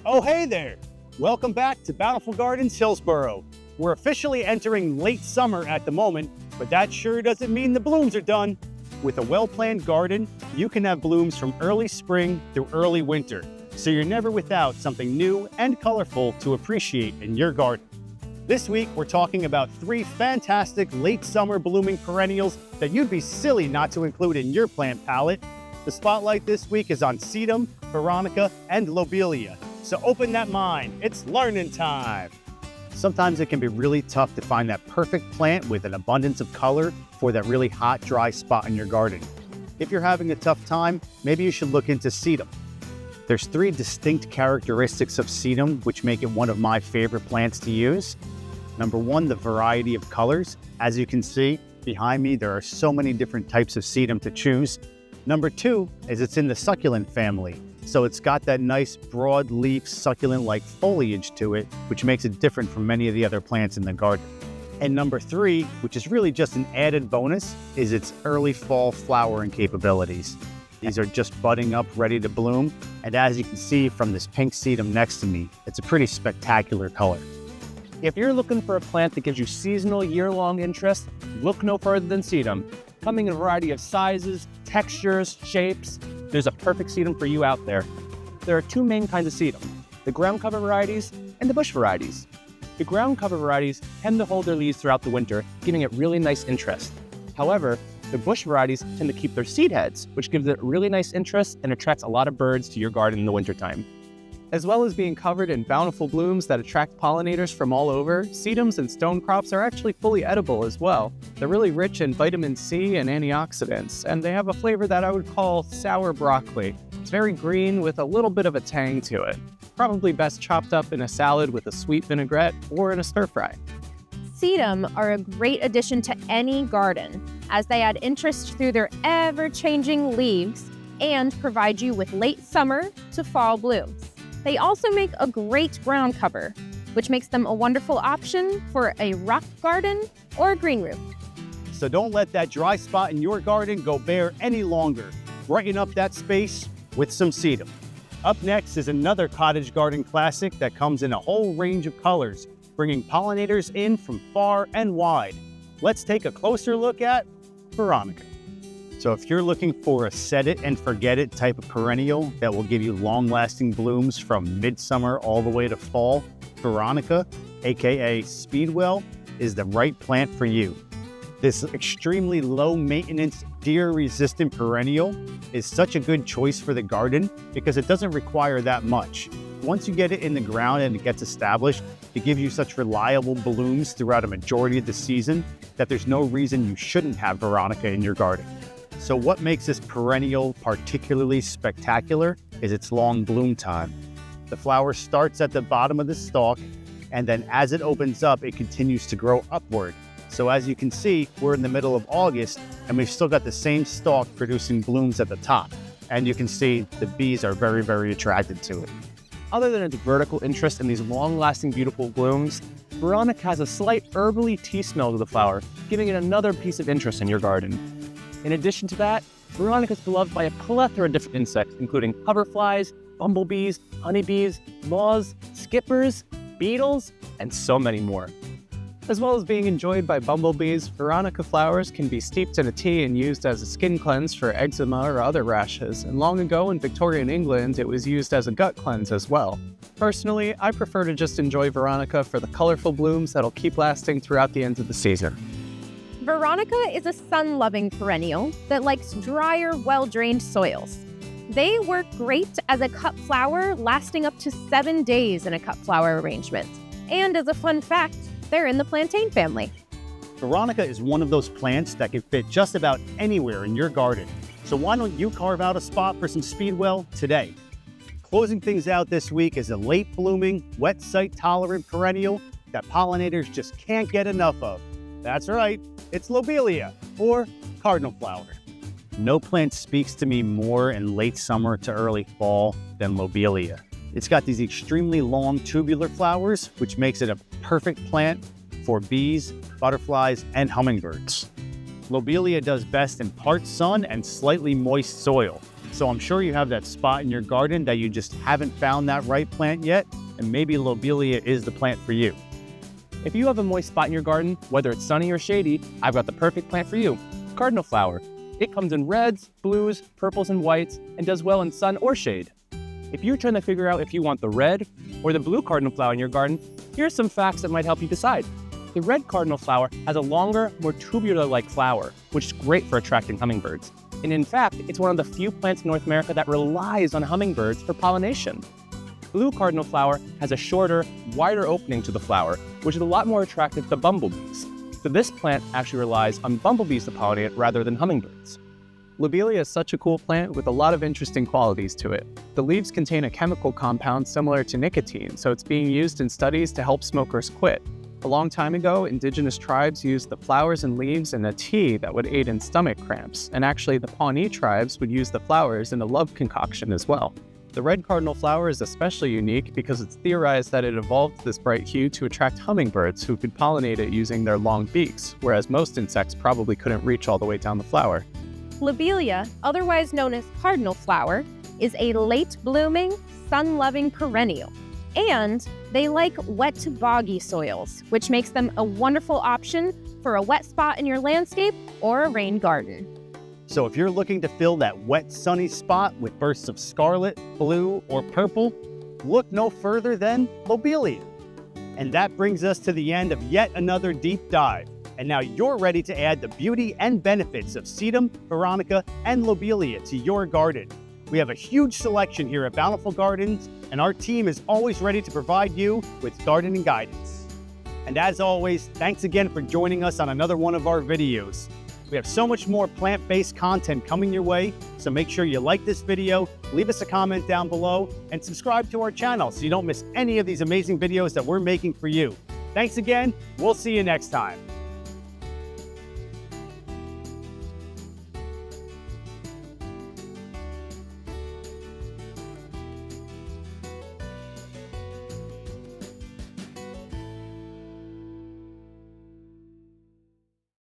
Oh, hey there! Welcome back to Bountiful Gardens, Hillsboro. We're officially entering late summer at the moment, but that sure doesn't mean the blooms are done. With a well-planned garden, you can have blooms from early spring through early winter, so you're never without something new and colorful to appreciate in your garden. This week, we're talking about 3 fantastic late summer blooming perennials that you'd be silly not to include in your plant palette. The spotlight this week is on Sedum, Veronica, and Lobelia. So open that mind, it's learning time. Sometimes it can be really tough to find that perfect plant with an abundance of color for that really hot, dry spot in your garden. If you're having a tough time, maybe you should look into Sedum. There's 3 distinct characteristics of Sedum which make it one of my favorite plants to use. Number 1, the variety of colors. As you can see behind me, there are so many different types of Sedum to choose. Number 2 is it's in the succulent family. So it's got that nice broad leaf succulent-like foliage to it, which makes it different from many of the other plants in the garden. And number 3, which is really just an added bonus, is its early fall flowering capabilities. These are just budding up, ready to bloom. And as you can see from this pink sedum next to me, it's a pretty spectacular color. If you're looking for a plant that gives you seasonal, year-long interest, look no further than Sedum. Coming in a variety of sizes, textures, shapes, there's a perfect sedum for you out there. There are 2 main kinds of sedum, the ground cover varieties and the bush varieties. The ground cover varieties tend to hold their leaves throughout the winter, giving it really nice interest. However, the bush varieties tend to keep their seed heads, which gives it really nice interest and attracts a lot of birds to your garden in the wintertime. As well as being covered in bountiful blooms that attract pollinators from all over, sedums and stonecrops are actually fully edible as well. They're really rich in vitamin C and antioxidants, and they have a flavor that I would call sour broccoli. It's very green with a little bit of a tang to it. Probably best chopped up in a salad with a sweet vinaigrette or in a stir fry. Sedum are a great addition to any garden, as they add interest through their ever-changing leaves and provide you with late summer to fall blooms. They also make a great ground cover, which makes them a wonderful option for a rock garden or a green room. So don't let that dry spot in your garden go bare any longer. Brighten up that space with some sedum. Up next is another cottage garden classic that comes in a whole range of colors, bringing pollinators in from far and wide. Let's take a closer look at Veronica. So if you're looking for a set it and forget it type of perennial that will give you long-lasting blooms from midsummer all the way to fall, Veronica, aka Speedwell, is the right plant for you. This extremely low-maintenance, deer-resistant perennial is such a good choice for the garden because it doesn't require that much. Once you get it in the ground and it gets established, it gives you such reliable blooms throughout a majority of the season that there's no reason you shouldn't have Veronica in your garden. So what makes this perennial particularly spectacular is its long bloom time. The flower starts at the bottom of the stalk, and then as it opens up, it continues to grow upward. So as you can see, we're in the middle of August, and we've still got the same stalk producing blooms at the top. And you can see the bees are very, very attracted to it. Other than its vertical interest in these long-lasting, beautiful blooms, Veronica has a slight herbally tea smell to the flower, giving it another piece of interest in your garden. In addition to that, Veronica is beloved by a plethora of different insects, including hoverflies, bumblebees, honeybees, moths, skippers, beetles, and so many more. As well as being enjoyed by bumblebees, Veronica flowers can be steeped in a tea and used as a skin cleanse for eczema or other rashes, and long ago in Victorian England, it was used as a gut cleanse as well. Personally, I prefer to just enjoy Veronica for the colorful blooms that'll keep lasting throughout the end of the season. Veronica is a sun-loving perennial that likes drier, well-drained soils. They work great as a cut flower, lasting up to 7 days in a cut flower arrangement. And as a fun fact, they're in the plantain family. Veronica is one of those plants that can fit just about anywhere in your garden. So why don't you carve out a spot for some Speedwell today? Closing things out this week is a late blooming, wet site tolerant perennial that pollinators just can't get enough of. That's right, it's Lobelia, or Cardinal Flower. No plant speaks to me more in late summer to early fall than Lobelia. It's got these extremely long tubular flowers, which makes it a perfect plant for bees, butterflies, and hummingbirds. Lobelia does best in part sun and slightly moist soil. So I'm sure you have that spot in your garden that you just haven't found that right plant yet, and maybe Lobelia is the plant for you. If you have a moist spot in your garden, whether it's sunny or shady, I've got the perfect plant for you, Cardinal Flower. It comes in reds, blues, purples, and whites, and does well in sun or shade. If you're trying to figure out if you want the red or the blue Cardinal Flower in your garden, here are some facts that might help you decide. The red Cardinal Flower has a longer, more tubular-like flower, which is great for attracting hummingbirds. And in fact, it's one of the few plants in North America that relies on hummingbirds for pollination. Blue Cardinal Flower has a shorter, wider opening to the flower, which is a lot more attractive to bumblebees. So this plant actually relies on bumblebees to pollinate rather than hummingbirds. Lobelia is such a cool plant with a lot of interesting qualities to it. The leaves contain a chemical compound similar to nicotine, so it's being used in studies to help smokers quit. A long time ago, indigenous tribes used the flowers and leaves in a tea that would aid in stomach cramps, and actually the Pawnee tribes would use the flowers in a love concoction as well. The red cardinal flower is especially unique because it's theorized that it evolved this bright hue to attract hummingbirds who could pollinate it using their long beaks, whereas most insects probably couldn't reach all the way down the flower. Lobelia, otherwise known as cardinal flower, is a late-blooming, sun-loving perennial. And they like wet to boggy soils, which makes them a wonderful option for a wet spot in your landscape or a rain garden. So if you're looking to fill that wet, sunny spot with bursts of scarlet, blue, or purple, look no further than Lobelia. And that brings us to the end of yet another deep dive. And now you're ready to add the beauty and benefits of Sedum, Veronica, and Lobelia to your garden. We have a huge selection here at Bountiful Gardens, and our team is always ready to provide you with gardening guidance. And as always, thanks again for joining us on another one of our videos. We have so much more plant-based content coming your way, so make sure you like this video, leave us a comment down below, and subscribe to our channel so you don't miss any of these amazing videos that we're making for you. Thanks again. We'll see you next time.